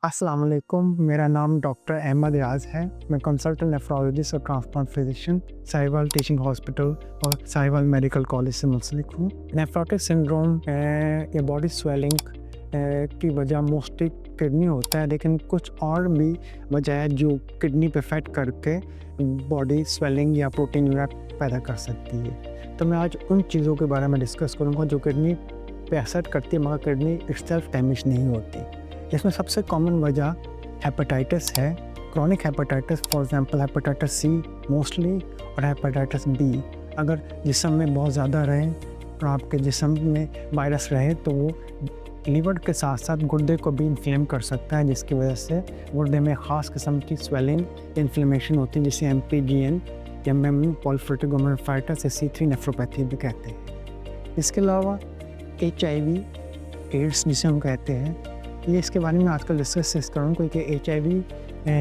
अस्सलाम वालेकुम। मेरा नाम डॉक्टर अहमद रियाज है। मैं कंसल्टेंट नेफ्रोलॉजिस्ट और transplant physician Sahiwal teaching hospital और साहिवाल मेडिकल कॉलेज से मुंसलिक हूँ। नेफ्रोटिक सिंड्रोम या बॉडी स्वेलिंग की वजह मोस्टली किडनी होता है, लेकिन कुछ और भी वजह है जो किडनी पे इफेक्ट करके बॉडी स्वेलिंग या प्रोटीन पैदा कर सकती है। तो मैं आज उन चीज़ों के बारे में डिस्कस करूँगा जो किडनी पे असर करती है मगर किडनी इटसेल्फ डैमेज नहीं होती। इसमें सबसे कॉमन वजह हेपेटाइटिस है, chronic hepatitis, for example hepatitis C mostly, और हेपेटाइटिस बी। अगर जिस्म में बहुत ज़्यादा रहे और आपके जिस्म में वायरस रहे तो वो लीवर के साथ साथ गुर्दे को भी इन्फ्लेम कर सकता है, जिसकी वजह से गुर्दे में ख़ास किस्म की स्वेलिंग इन्फ्लेमेशन होती है, जिसे MPGN या मेमोरी पॉलीप्रोटिक ग्लोमेरुलोनेफ्राइटिस या C3 नेफ्रोपैथी भी कहते हैं। इसके अलावा HIV एड्स जिसे हम कहते हैं, ये इसके बारे में आजकल डिस्कस करूँ क्योंकि HIV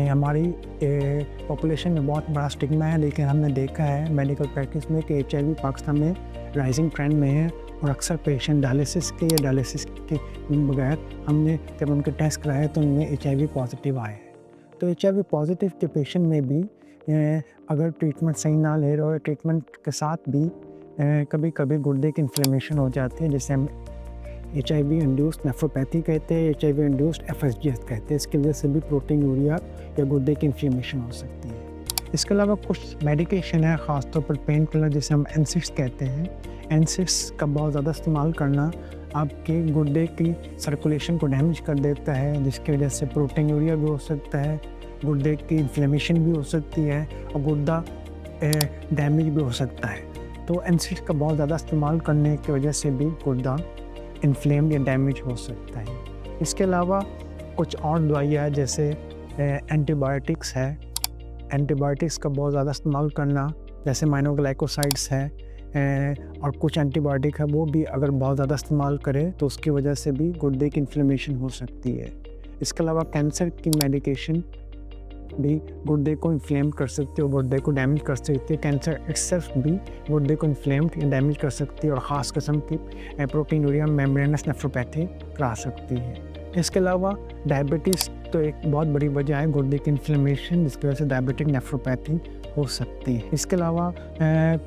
हमारी पॉपुलेशन में बहुत बड़ा स्टिग्मा है, लेकिन हमने देखा है मेडिकल प्रैक्टिस में कि HIV पाकिस्तान में राइजिंग ट्रेंड में है और अक्सर पेशेंट डायलिसिस के या डायलिसिस के बगैर हमने जब उनके टेस्ट कराए तो उनमें HIV पॉजिटिव आए हैं। तो HIV पॉजिटिव के पेशेंट में भी अगर ट्रीटमेंट सही ना ले रहे हो, ट्रीटमेंट के साथ भी कभी कभी गुर्दे की इन्फ्लेमेशन हो जाती है, जिसे हम HIV इंड्यूस्ड नेफ्रोपैथी कहते हैं, HIV इंड्यूस्ड FSGS कहते हैं। इसकी वजह से भी प्रोटीनूरिया या गुर्दे की इन्फ्लेमेशन हो सकती है। इसके अलावा कुछ मेडिकेशन है, ख़ासतौर पर पेन किलर जिसे हम NSAIDs कहते हैं। NSAIDs का बहुत ज़्यादा इस्तेमाल करना आपके गुर्दे की सर्कुलेशन को डैमेज कर देता है, जिसकी वजह से प्रोटीनूरिया भी हो सकता है, गुर्दे की इन्फ्लेमेशन भी हो सकती है और गुर्दा डैमेज भी हो सकता है। तो NSAIDs का बहुत ज़्यादा इस्तेमाल करने की वजह से भी गुर्दा इन्फ्लेम या डैमेज हो सकता है। इसके अलावा कुछ और दवाइयाँ है, जैसे एंटीबायोटिक्स है। एंटीबायोटिक्स का बहुत ज़्यादा इस्तेमाल करना, जैसे माइनोग्लाइकोसाइड्स है और कुछ एंटीबायोटिक है, वो भी अगर बहुत ज़्यादा इस्तेमाल करें तो उसकी वजह से भी गुर्दे की इन्फ्लेमेशन हो सकती है। इसके अलावा कैंसर की मेडिकेशन भी गुर्दे को इन्फ्लेम कर सकती है और गुर्दे को डैमेज कर सकती है। कैंसर इटसेल्फ भी गुर्दे को इन्फ्लेम्ड या डैमेज कर सकती है और ख़ास किस्म की प्रोटीनूरिया मेम्ब्रेनस नेफ्रोपैथी करा सकती है। इसके अलावा डायबिटीज़ तो एक बहुत बड़ी वजह है गुर्दे की इन्फ्लेमेशन, जिसकी वजह से डायबिटिक नेफ्रोपैथी हो सकती है। इसके अलावा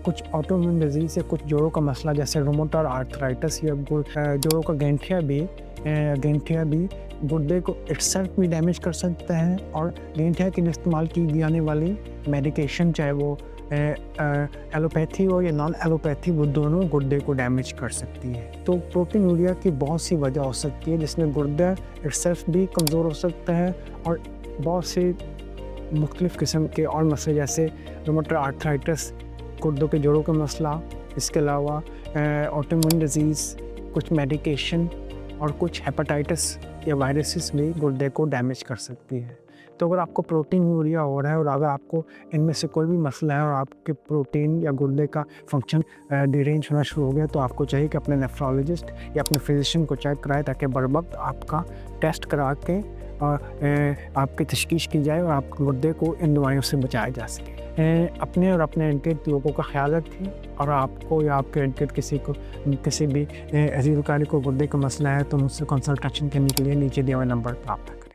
कुछ ऑटोइम्यून डिजीज़ या कुछ जोड़ों का मसला जैसे रोमेटॉइड आर्थराइटिस या जोड़ों का गैंठिया भी गुर्दे को इटसेल्फ भी डैमेज कर सकता है, और गैंठिया के लिए इस्तेमाल की जाने वाली मेडिकेशन, चाहे वो एलोपैथी हो या नॉन एलोपैथी, वो दोनों गुर्दे को डैमेज कर सकती है। तो प्रोटीनूरिया की बहुत सी वजह हो सकती है, जिसमें गुर्दा इटसेल्फ भी कमज़ोर हो सकता है और बहुत से मुख्तलिफ़ किस्म के और मसले जैसे रोमेटॉइड आर्थराइटिस, गुर्दों के जोड़ों का मसला, इसके अलावा ऑटोइम्यून डिजीज़, कुछ मेडिकेशन और कुछ हेपेटाइटिस या वायरसेस भी गुर्दे को डैमेज कर सकती है। तो अगर आपको प्रोटीनूरिया हो रहा है और अगर आपको इनमें से कोई भी मसला है और आपके प्रोटीन या गुर्दे का फंक्शन डिरेंज होना शुरू हो गया, तो आपको चाहिए कि अपने नेफ्रोलॉजिस्ट या अपने फिजिशियन को चेक कराएं, ताकि बर वक्त आपका टेस्ट करा के और आपकी तशखीस की जाए और आपके गुर्दे को इन बीमारियों से बचाया जा सके। अपने और अपने इर्द गिर्द लोगों का ख्याल रखें, और आपको या आपके इर्द गिर्द किसी भी अज़ीज़ कारी को गुर्दे का मसला है तो मुझसे कंसल्टेशन करने के लिए नीचे दिए हुए नंबर पर आप